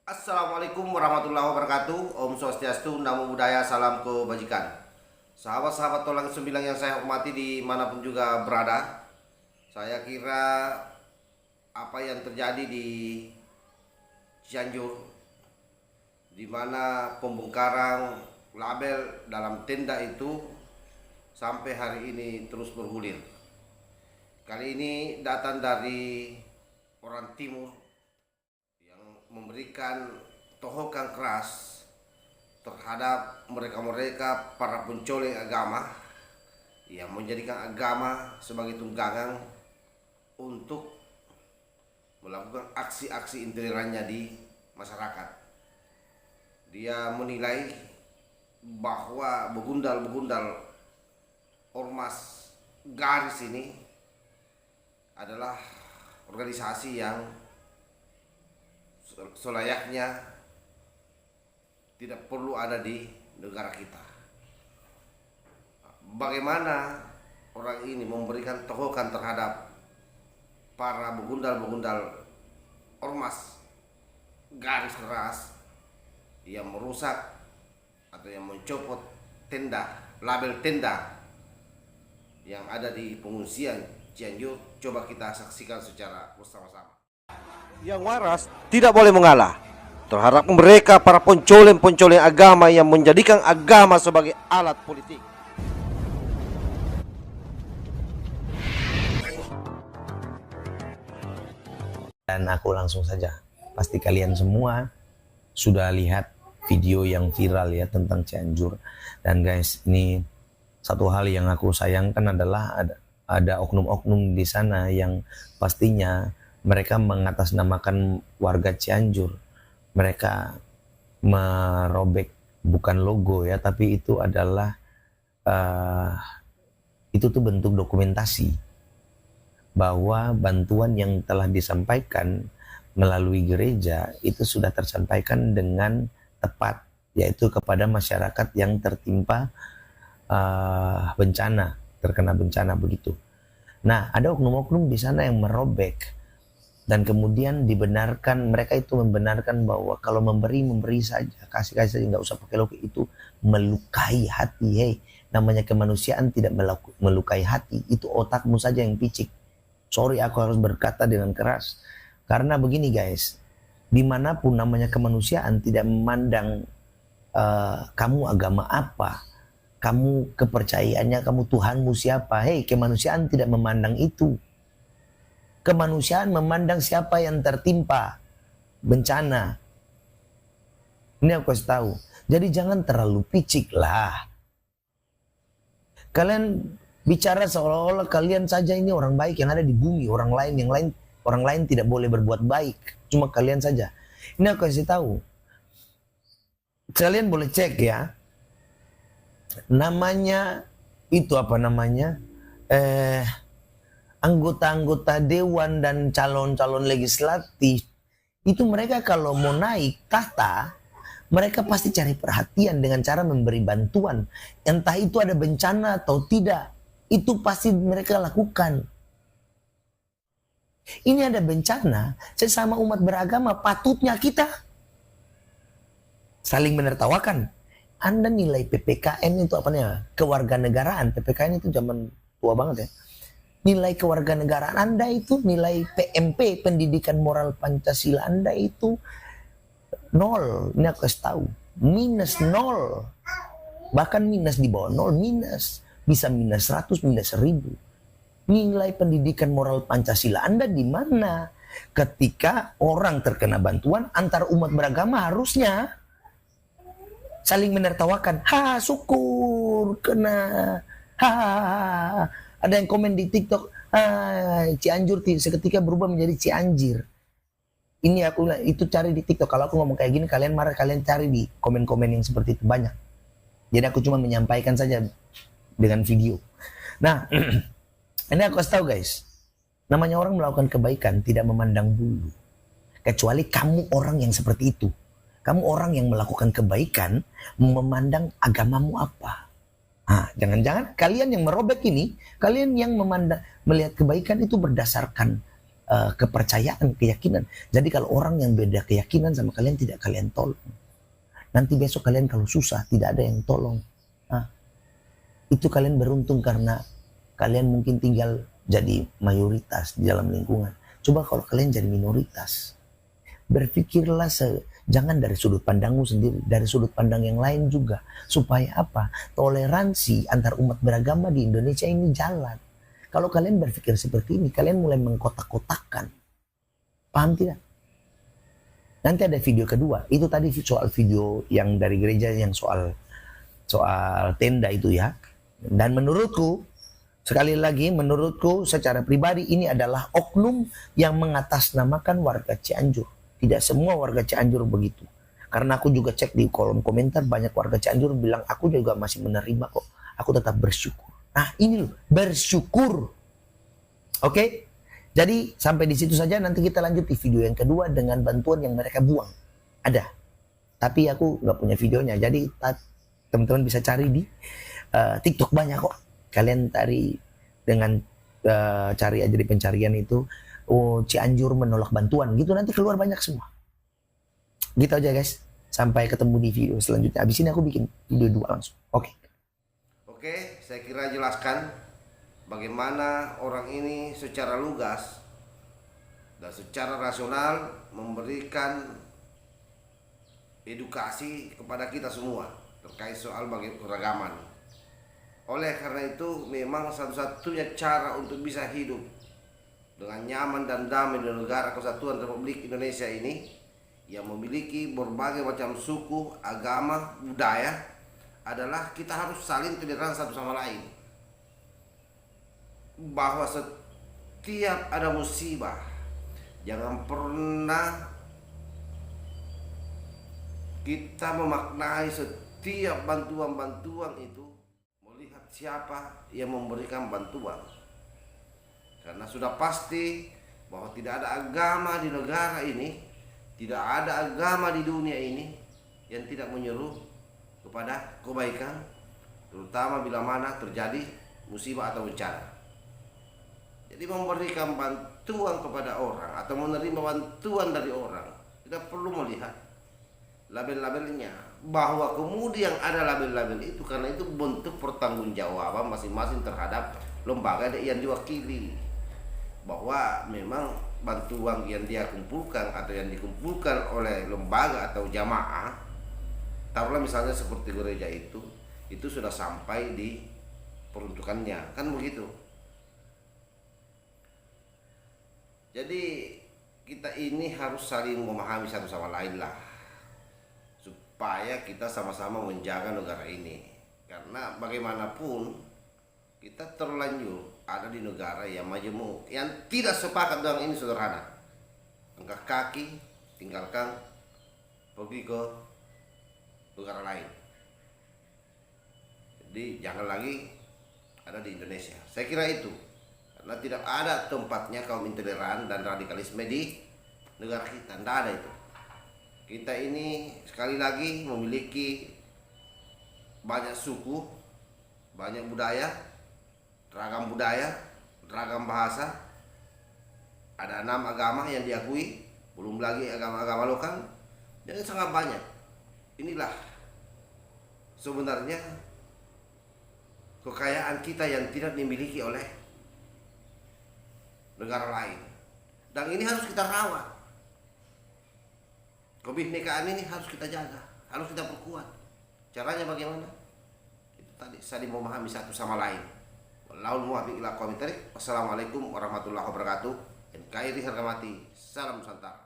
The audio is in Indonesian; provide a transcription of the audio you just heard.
Assalamualaikum warahmatullahi wabarakatuh. Om Swastiastu, Namo Buddhaya, salam kebajikan. Sahabat-sahabat Tolang Sembilang yang saya hormati dimanapun juga berada, saya kira apa yang terjadi di Cianjur, di mana pembongkaran label dalam tenda itu sampai hari ini terus bergulir. Kali ini datang dari orang timur yang memberikan tohokan keras terhadap mereka-mereka para pencoleng agama yang menjadikan agama sebagai tunggangan untuk melakukan aksi-aksi intolerannya di masyarakat. Dia menilai bahwa begundal-begundal ormas garis ini adalah organisasi yang selayaknya tidak perlu ada di negara kita. Bagaimana orang ini memberikan tohokan terhadap para begundal-begundal ormas garis keras yang merusak atau yang mencopot tenda, label tenda yang ada di pengungsian Cianjur. Coba kita saksikan secara bersama-sama. Yang waras tidak boleh mengalah terhadap mereka para pencoleng-pencoleng agama yang menjadikan agama sebagai alat politik. Dan aku langsung saja, pasti kalian semua sudah lihat video yang viral ya tentang Cianjur. Dan guys, ini satu hal yang aku sayangkan adalah ada oknum-oknum di sana yang pastinya mereka mengatasnamakan warga Cianjur. Mereka merobek bukan logo ya, tapi itu adalah itu tuh bentuk dokumentasi bahwa bantuan yang telah disampaikan melalui gereja itu sudah tersampaikan dengan tepat, yaitu kepada masyarakat yang tertimpa bencana, terkena bencana begitu. Nah, ada oknum-oknum di sana yang merobek dan kemudian dibenarkan, mereka itu membenarkan bahwa kalau memberi saja, kasih saja, nggak usah pakai logo, itu melukai hati. Hey, namanya kemanusiaan tidak melukai hati, itu otakmu saja yang picik. Sorry, aku harus berkata dengan keras. Karena begini guys, dimanapun namanya kemanusiaan tidak memandang kamu agama apa, kamu kepercayaannya, kamu Tuhanmu siapa. Hei, kemanusiaan tidak memandang itu. Kemanusiaan memandang siapa yang tertimpa bencana. Ini aku kasih tahu. Jadi jangan terlalu picik lah. Kalian bicara seolah-olah kalian saja ini orang baik yang ada di bumi, orang lain tidak boleh berbuat baik, cuma kalian saja. Ini aku kasih tahu. Kalian boleh cek ya. Namanya itu apa namanya? Anggota-anggota dewan dan calon-calon legislatif itu mereka kalau mau naik tahta, mereka pasti cari perhatian dengan cara memberi bantuan. Entah itu ada bencana atau tidak, itu pasti mereka lakukan. Ini ada bencana, sesama umat beragama patutnya kita saling menertawakan. Anda nilai PPKN itu apa namanya? Kewarganegaraan. PPKN itu zaman tua banget ya. Nilai kewarganegaraan Anda itu, nilai PMP, pendidikan moral Pancasila Anda itu nol. Ini aku kasih tahu, minus nol. Bahkan minus di bawah nol, minus. Bisa minus 100, minus 1000. Nilai pendidikan moral Pancasila Anda di mana? Ketika orang terkena bantuan antar umat beragama harusnya saling menertawakan. Ha, syukur kena. Ha, ada yang komen di TikTok, Cianjur seketika berubah menjadi Cianjir. Ini aku itu cari di TikTok. Kalau aku ngomong kayak gini kalian marah, kalian cari di komen-komen yang seperti itu banyak. Jadi aku cuma menyampaikan saja dengan video. Nah, ini aku kasih tahu guys. Namanya orang melakukan kebaikan tidak memandang bulu. Kecuali kamu orang yang seperti itu. Kamu orang yang melakukan kebaikan memandang agamamu apa. Jangan-jangan kalian yang merobek ini, kalian yang melihat kebaikan itu berdasarkan kepercayaan, keyakinan. Jadi kalau orang yang beda keyakinan sama kalian tidak kalian tolong. Nanti besok kalian kalau susah tidak ada yang tolong. Nah, itu kalian beruntung karena kalian mungkin tinggal jadi mayoritas di dalam lingkungan. Coba kalau kalian jadi minoritas, berpikirlah jangan dari sudut pandangmu sendiri, dari sudut pandang yang lain juga. Supaya apa? Toleransi antar umat beragama di Indonesia ini jalan. Kalau kalian berpikir seperti ini, kalian mulai mengkotak-kotakkan. Paham tidak? Nanti ada video kedua. Itu tadi soal video yang dari gereja yang soal tenda itu ya. Dan menurutku, sekali lagi menurutku secara pribadi ini adalah oknum yang mengatasnamakan warga Cianjur. Tidak semua warga Cianjur begitu. Karena aku juga cek di kolom komentar banyak warga Cianjur bilang aku juga masih menerima kok. Aku tetap bersyukur. Nah ini loh, bersyukur. Oke? Jadi sampai di situ saja, nanti kita lanjut di video yang kedua dengan bantuan yang mereka buang. Ada. Tapi aku nggak punya videonya. Jadi teman-teman bisa cari di TikTok banyak kok. Kalian cari dengan cari aja di pencarian itu Cianjur menolak bantuan gitu, nanti keluar banyak semua. Gitu aja guys. Sampai ketemu di video selanjutnya. Abis ini aku bikin video 2 langsung. Oke, saya kira jelaskan bagaimana orang ini secara lugas dan secara rasional memberikan edukasi kepada kita semua terkait soal keragaman. Oleh karena itu memang satu-satunya cara untuk bisa hidup dengan nyaman dan damai di negara kesatuan Republik Indonesia ini yang memiliki berbagai macam suku, agama, budaya adalah kita harus saling toleran satu sama lain. Bahwa setiap ada musibah, jangan pernah kita memaknai setiap bantuan-bantuan itu melihat siapa yang memberikan bantuan. Karena sudah pasti bahwa tidak ada agama di negara ini, tidak ada agama di dunia ini yang tidak menyuruh kepada kebaikan, terutama bila mana terjadi musibah atau bencana. Jadi memberikan bantuan kepada orang atau menerima bantuan dari orang tidak perlu melihat label-labelnya, bahwa kemudian ada label-label itu karena itu bentuk pertanggungjawaban masing-masing terhadap lembaga yang diwakili, bahwa memang bantuan yang dia kumpulkan atau yang dikumpulkan oleh lembaga atau jamaah, taruhlah misalnya seperti gereja itu sudah sampai di peruntukannya, kan begitu. Jadi kita ini harus saling memahami satu sama lain lah, supaya kita sama-sama menjaga negara ini. Karena bagaimanapun kita terlanjur ada di negara yang majemuk, yang tidak sepakat dengan ini sederhana. Angkat kaki, tinggalkan, pergi ke negara lain. Jadi jangan lagi ada di Indonesia. Saya kira itu. Karena tidak ada tempatnya kaum intoleran dan radikalisme di negara kita. Tidak ada itu. Kita ini sekali lagi memiliki banyak suku, banyak budaya, ragam bahasa, ada 6 agama yang diakui, belum lagi agama-agama lokal, jadi sangat banyak. Inilah sebenarnya kekayaan kita yang tidak dimiliki oleh negara lain, dan ini harus kita rawat. Kebinekaan ini harus kita jaga, harus kita perkuat. Caranya bagaimana? Itu tadi, saling memahami satu sama lain. Wallahul muwaffiq ila aqwamit thoriq. Wassalamualaikum warahmatullahi wabarakatuh. NKRI harga mati. Salam Nusantara.